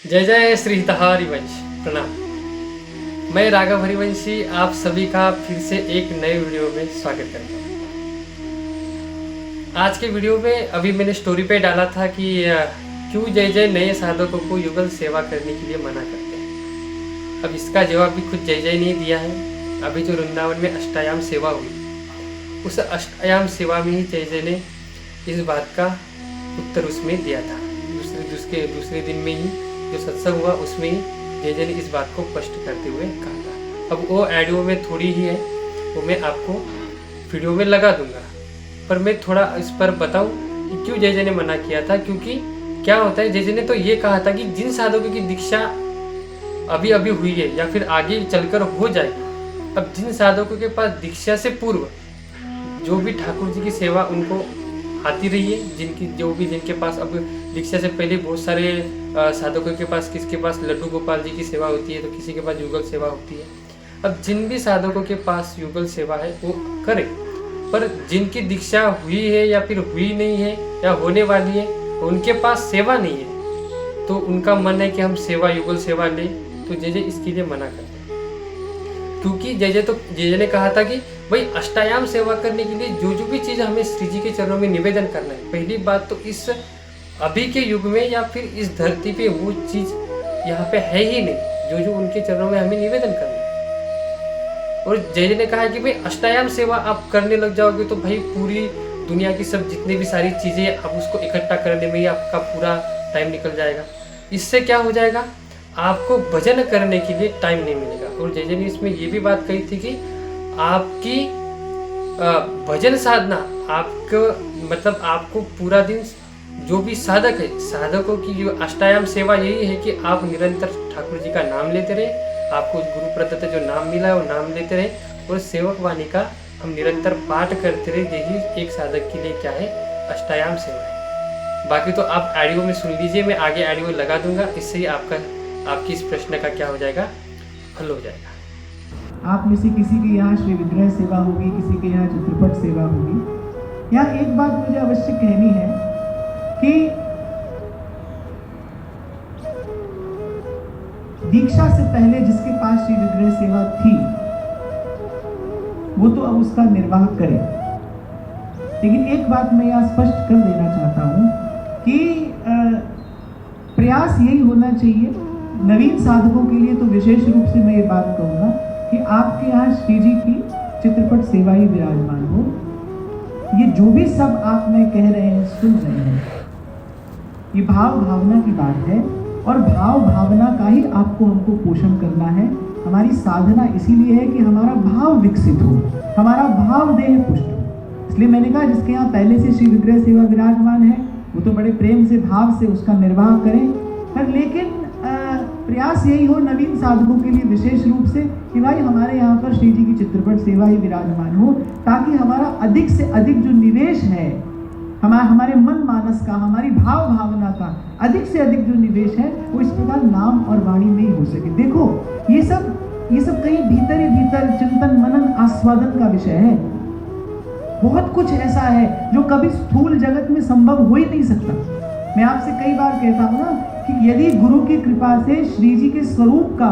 जय जय श्री हरिवंश। प्रणाम। मैं राघव हरिवंशी आप सभी का फिर से एक नए वीडियो में स्वागत करता हूँ। आज के वीडियो में अभी मैंने स्टोरी पे डाला था कि क्यों जय जय नए साधकों को युगल सेवा करने के लिए मना करते हैं। अब इसका जवाब भी खुद जय जय ने दिया है। अभी जो वृंदावन में अष्टायाम सेवा हुई, उस अष्टायाम सेवा में ही जय जय ने इस बात का उत्तर उसमें दिया था। दूसरे दिन में ही जो सत्संग हुआ उसमें ही जय जय ने इस बात को स्पष्ट करते हुए कहा था। अब वो ऑडियो में थोड़ी ही है, वो मैं आपको वीडियो में लगा दूंगा, पर मैं थोड़ा इस पर बताऊं कि क्यों जय जय ने मना किया था। क्योंकि क्या होता है, जय जय ने तो ये कहा था कि जिन साधकों की दीक्षा अभी अभी हुई है या फिर आगे चलकर हो जाएगी, अब जिन साधकों के पास दीक्षा से पूर्व जो भी ठाकुर जी की सेवा उनको आती रही है, जिनके पास अब दीक्षा से पहले बहुत सारे साधकों के पास, किसके पास लड्डू गोपाल जी की सेवा होती है तो किसी के पास युगल सेवा होती है। अब जिन भी साधकों के पास युगल सेवा है वो करे, पर जिनकी दीक्षा हुई है या फिर हुई नहीं है या होने वाली है, उनके पास सेवा नहीं है, तो उनका मन है कि हम सेवा युगल सेवा लें, तो जय जय इसके लिए मना करते हैं। क्योंकि जय जय ने कहा था कि भाई अष्टायाम सेवा करने के लिए जो भी चीज़ हमें श्री जी के चरणों में निवेदन करना है, पहली बात तो इस अभी के युग में या फिर इस धरती पे वो चीज़ यहाँ पे है ही नहीं जो उनके चरणों में हमें निवेदन करना है। और जय जय ने कहा कि भाई अष्टायाम सेवा आप करने लग जाओगे तो भाई पूरी दुनिया की सब जितनी भी सारी चीज़ें आप उसको इकट्ठा करने में ही आपका पूरा टाइम निकल जाएगा। इससे क्या हो जाएगा, आपको भजन करने के लिए टाइम नहीं मिलेगा। और जय जय ने इसमें ये भी बात कही थी कि आपकी भजन साधना आपको पूरा दिन जो भी साधक है, साधकों की जो अष्टायाम सेवा यही है कि आप निरंतर ठाकुर जी का नाम लेते रहे, आपको गुरु प्रदत्त जो नाम मिला है वो नाम लेते रहे और सेवक वाणी का हम निरंतर पाठ करते रहे। यही एक साधक के लिए क्या है, अष्टायाम सेवा है। बाकी तो आप ऑडियो में सुन लीजिए, मैं आगे ऑडियो लगा दूंगा, इससे ही आपकी इस प्रश्न का क्या हो जाएगा, हल हो जाएगा। आप में से किसी के यहाँ श्री विग्रह सेवा होगी, किसी के यहाँ चित्रपट सेवा होगी। यहाँ एक बात मुझे अवश्य कहनी है कि दीक्षा से पहले जिसके पास श्री विग्रह सेवा थी वो तो अब उसका निर्वाह करे, लेकिन एक बात मैं यहाँ स्पष्ट कर देना चाहता हूँ कि प्रयास यही होना चाहिए नवीन साधकों के लिए। तो विशेष रूप से मैं ये बात कहूँगा कि आपके यहाँ श्री जी की चित्रपट सेवा ही विराजमान हो। ये जो भी सब आप में कह रहे हैं, सुन रहे हैं, ये भाव भावना की बात है और भाव भावना का ही आपको हमको पोषण करना है। हमारी साधना इसीलिए है कि हमारा भाव विकसित हो, हमारा भाव देह पुष्ट हो। इसलिए मैंने कहा जिसके यहाँ पहले से श्री विग्रह सेवा विराजमान है वो तो बड़े प्रेम से भाव से उसका निर्वाह करें, पर लेकिन प्रयास यही हो नवीन साधकों के लिए विशेष रूप से कि भाई हमारे यहाँ पर श्री जी की चित्रपट सेवा ही विराजमान हो, ताकि हमारा अधिक से अधिक जो निवेश है हमारे मन मानस का, हमारी भाव भावना का अधिक से अधिक जो निवेश है वो इस प्रकार नाम और वाणी में ही हो सके। देखो ये सब कहीं भीतर ही भीतर चिंतन मनन आस्वादन का विषय है। बहुत कुछ ऐसा है जो कभी स्थूल जगत में संभव हो ही नहीं सकता। मैं आपसे कई बार कहता हूँ ना कि यदि गुरु की कृपा से श्री जी के स्वरूप का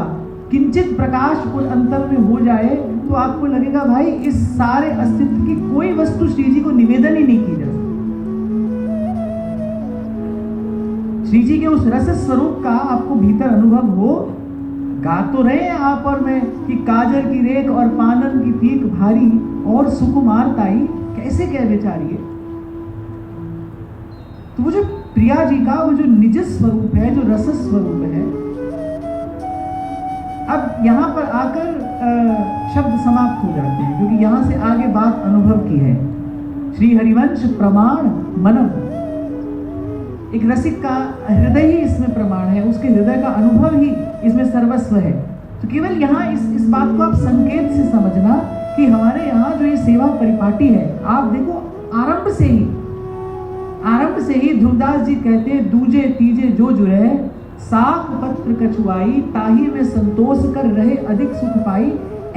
किंचित प्रकाश उन अंतर में हो जाए तो आपको लगेगा भाई इस सारे अस्तित्व की कोई वस्तु श्री जी को निवेदन ही नहीं की जा सकती। श्री जी के उस रस स्वरूप का आपको भीतर अनुभव हो। गा तो रहे आप और मैं कि काजर की रेख और पानन की पीक भारी और सुकुमार ताई कैसे कह बेचारी है। तो वो जो प्रिया जी का वो जो निज स्वरूप है, जो रस स्वरूप है, अब यहाँ पर आकर शब्द समाप्त हो जाते हैं क्योंकि यहाँ से आगे बात अनुभव की है। श्री हरिवंश प्रमाण मनम, एक रसिक का हृदय ही इसमें प्रमाण है, उसके हृदय का अनुभव ही इसमें सर्वस्व है। तो केवल यहाँ इस बात को आप संकेत से समझना कि हमारे यहाँ जो ये सेवा परिपाटी है, आप देखो आरंभ से ही ध्रुवदास जी कहते हैं दूजे तीजे जो जुड़े साख पत्र कछुआई ताही में संतोष कर रहे अधिक सुख पाई।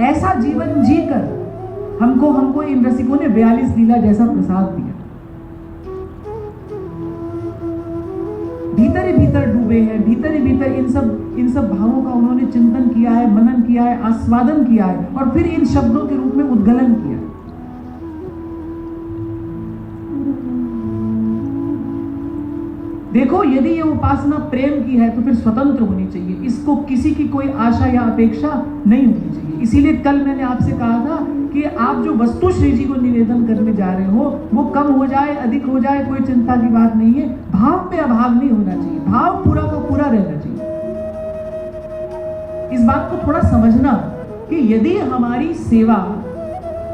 ऐसा जीवन जीकर हमको इन रसिकों ने 42 लीला जैसा प्रसाद दिया। भीतर ही भीतर डूबे हैं, भीतर ही भीतर इन सब भावों का उन्होंने चिंतन किया है, मनन किया है, आस्वादन किया है और फिर इन शब्दों के रूप में उद्गलन किया। देखो, यदि ये उपासना प्रेम की है तो फिर स्वतंत्र होनी चाहिए, इसको किसी की कोई आशा या अपेक्षा नहीं होनी चाहिए। इसीलिए कल मैंने आपसे कहा था कि आप जो वस्तु श्री जी को निवेदन करने जा रहे हो वो कम हो जाए, अधिक हो जाए, कोई चिंता की बात नहीं है। भाव में अभाव नहीं होना चाहिए, भाव पूरा का पूरा रहना चाहिए। इस बात को थोड़ा समझना कि यदि हमारी सेवा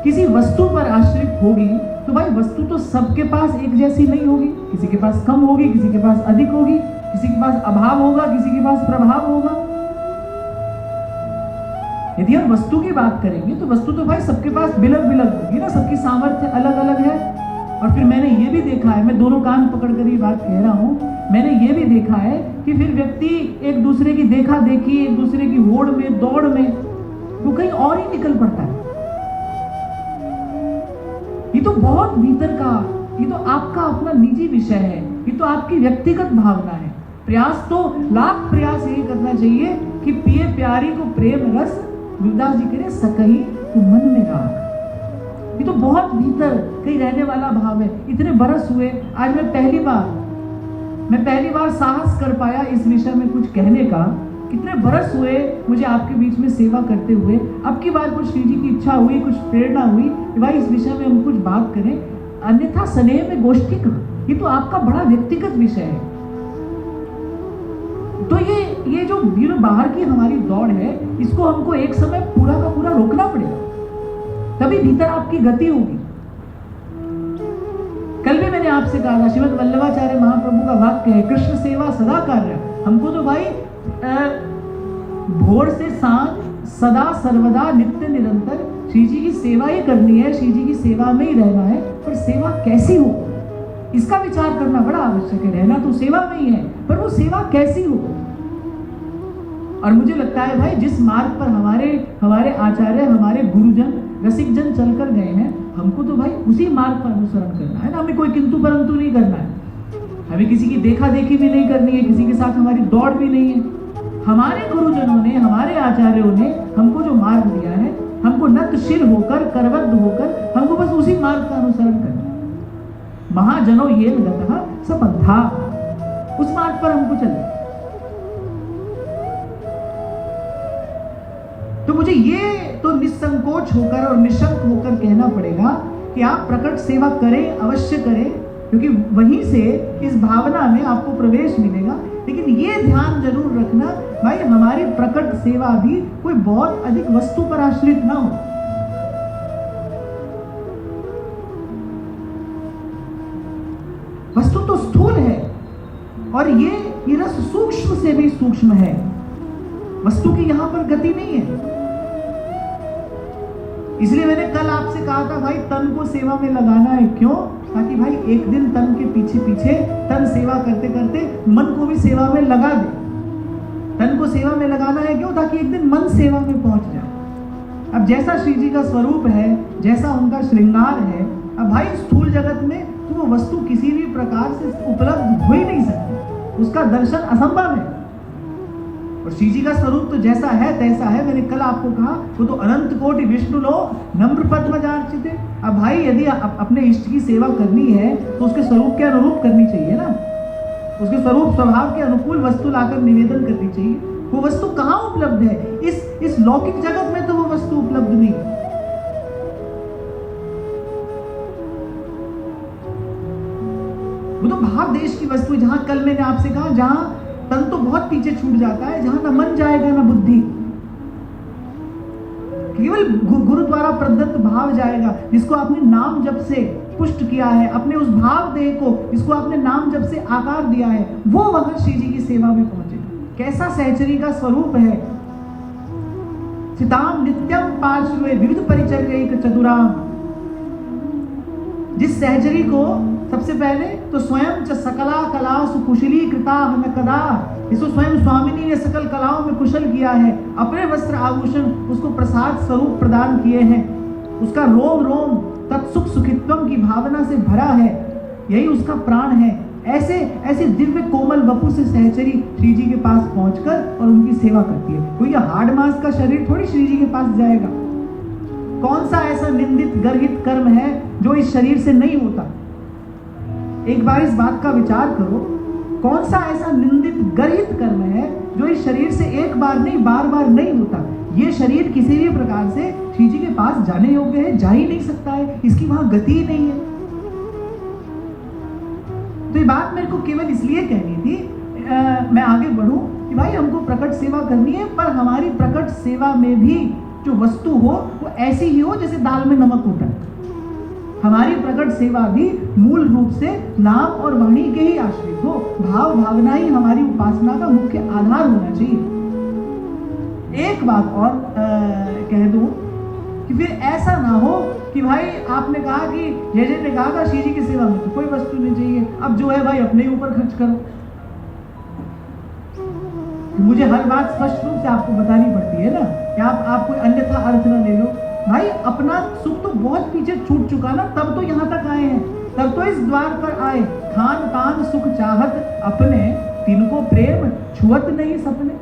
किसी वस्तु पर आश्रित होगी तो भाई वस्तु तो सबके पास एक जैसी नहीं होगी, किसी के पास कम होगी, किसी के पास अधिक होगी, किसी के पास अभाव होगा, किसी के पास प्रभाव होगा। यदि हम वस्तु की बात करेंगे तो वस्तु तो भाई सबके पास बिलग बिलग होगी ना, सबकी सामर्थ्य अलग अलग है। और फिर मैंने ये भी देखा है, मैं दोनों कान पकड़कर ये बात कह रहा हूं, मैंने ये भी देखा है कि फिर व्यक्ति एक दूसरे की देखा देखी, एक दूसरे की होड़ में, दौड़ में वो कहीं और ही निकल पड़ता है। ये तो बहुत भीतर का, ये तो आपका अपना निजी विषय है, ये तो आपकी व्यक्तिगत भावना है। प्रयास तो लाख प्रयास यही करना चाहिए कि पिए प्यारी को प्रेम रस, गुरुदास जी करे सकही तो मन में राख। ये तो बहुत भीतर कहीं रहने वाला भाव है। इतने बरस हुए, आज मैं पहली बार साहस कर पाया इस विषय में कुछ कहने का। कितने बरस हुए मुझे आपके बीच में सेवा करते हुए, अब की बार कुछ श्री जी की इच्छा हुई, कुछ प्रेरणा हुई कि भाई इस विषय में हम कुछ बात करें, अन्यथा स्नेह में गोष्ठी का, ये तो आपका बड़ा व्यक्तिगत विषय है। तो ये जो बाहर की हमारी दौड़ है, इसको हमको एक समय पूरा का पूरा रोकना पड़ेगा, तभी भीतर आपकी गति होगी। कल भी मैंने आपसे कहा था, श्रीमद् वल्लभाचार्य महाप्रभु का वाक्य है, कृष्ण सेवा सदा कार्य। हमको तो भाई भोर से सांझ सदा सर्वदा नित्य निरंतर श्री जी की सेवा ही करनी है, श्री जी की सेवा में ही रहना है। पर सेवा कैसी हो, इसका विचार करना बड़ा आवश्यक है। रहना तो सेवा में ही है, पर वो सेवा कैसी हो। और मुझे लगता है भाई, जिस मार्ग पर हमारे आचार्य, हमारे गुरुजन, रसिक जन चलकर गए हैं, हमको तो भाई उसी मार्ग पर अनुसरण करना है ना। हमें कोई किंतु परंतु नहीं करना है, हमें किसी की देखा देखी भी नहीं करनी है, किसी के साथ हमारी दौड़ भी नहीं है। हमारे गुरुजनों ने, हमारे आचार्यों ने हमको जो मार्ग दिया है, हमको नतशिर होकर, करबद्ध होकर हमको बस उसी मार्ग का अनुसरण करना है। महाजनों ये गतः सपंथा, उस मार्ग पर हमको चलना। तो मुझे ये तो निसंकोच होकर और निशंक होकर कहना पड़ेगा कि आप प्रकट सेवा करें, अवश्य करें, क्योंकि वहीं से इस भावना में आपको प्रवेश मिलेगा। लेकिन ये ध्यान जरूर रखना भाई, हमारी प्रकट सेवा भी कोई बहुत अधिक वस्तु पर आश्रित ना हो। वस्तु तो स्थूल है और ये रस सूक्ष्म से भी सूक्ष्म है, वस्तु की यहां पर गति नहीं है। इसलिए मैंने कल आपसे कहा था भाई, तन को सेवा में लगाना है। क्यों? ताकि भाई एक दिन तन के पीछे पीछे, तन सेवा करते करते मन को भी सेवा में लगा दे। तन को सेवा में लगाना है क्यों? ताकि एक दिन मन सेवा में पहुंच जाए। अब जैसा श्री जी का स्वरूप है, जैसा उनका श्रृंगार है, अब भाई स्थूल जगत में तो वो वस्तु किसी भी प्रकार से उपलब्ध हो ही नहीं सकती, उसका दर्शन असंभव है। और श्री जी का स्वरूप तो जैसा है तैसा है। मैंने कल आपको कहा, वो तो अनंत कोटि विष्णु लोक नम्र पद्मजार्चिते। अब भाई यदि अपने इष्ट की सेवा करनी है तो उसके स्वरूप के अनुरूप करनी चाहिए ना, उसके स्वरूप स्वभाव के अनुकूल वस्तु लाकर निवेदन करनी चाहिए। वो वस्तु कहाँ उपलब्ध है? इस लौकिक जगत में तो वो वस्तु उपलब्ध नहीं। वो तो भाव देश की वस्तु, जहां कल मैंने आपसे कहा, जहां तन तो बहुत पीछे छूट जाता है, जहां ना मन जाएगा ना बुद्धि, केवल गुरु द्वारा प्रदत्त भाव जाएगा, जिसको आपने नाम जप से पुष्ट किया है, अपने उस भाव देह को जिसको आपने नाम जप से आकार दिया है, वो वहां श्री जी की सेवा में पहुंचे। कैसा सहचरी का स्वरूप है। चिताम नित्यम पार्श्वे विविध परिचर्यैक चतुराम। जिस सहचरी को सबसे पहले तो स्वयं च सकला कला सुकुशली कृता न कदा, इसको स्वयं स्वामिनी ने सकल कलाओं में कुशल किया है, अपने वस्त्र आभूषण उसको प्रसाद स्वरूप प्रदान किए हैं, उसका रोम रोम तत्सुख सुखित्वम की भावना से भरा है, यही उसका प्राण है। ऐसे ऐसे दिव्य कोमल वपु से सहचरी श्री जी के पास पहुंचकर और उनकी सेवा करती है। कोई हार्ड मांस का शरीर थोड़ी श्री जी के पास जाएगा। कौन सा ऐसा निंदित गर्हित कर्म है जो इस शरीर से नहीं होता? एक बार इस बात का विचार करो, कौन सा ऐसा निंदित गर्हित कर्म है जो इस शरीर से एक बार नहीं बार बार नहीं होता? ये शरीर किसी भी प्रकार से श्री जी के पास जाने योग्य है, जा ही नहीं सकता है, इसकी वहां गति ही नहीं है। तो ये बात मेरे को केवल इसलिए कहनी थी, मैं आगे बढ़ूं कि भाई हमको प्रकट सेवा करनी है, पर हमारी प्रकट सेवा में भी जो वस्तु हो वो ऐसी ही हो जैसे दाल में नमक होता है। हमारी प्रकट सेवा भी मूल रूप से नाम और वाणी के ही आश्रित हो, भाव भावना ही हमारी उपासना का मुख्य आधार होना चाहिए। एक बात और कह दूं कि फिर ऐसा ना हो कि भाई आपने कहा कि जय ने कहा था श्री जी की सेवा में तो कोई वस्तु नहीं चाहिए, अब जो है भाई अपने ही ऊपर खर्च करो। मुझे हर बात स्पष्ट रूप से आपको बतानी पड़ती है ना, कि आप कोई अन्यथा अर्थ ना ले लो। भाई अपना सुख तो बहुत पीछे छूट चुका ना, तब तो यहाँ तक आए हैं, तब तो इस द्वार पर आए। खान पान सुख चाहत अपने, तिनको प्रेम छुअत नहीं सपने।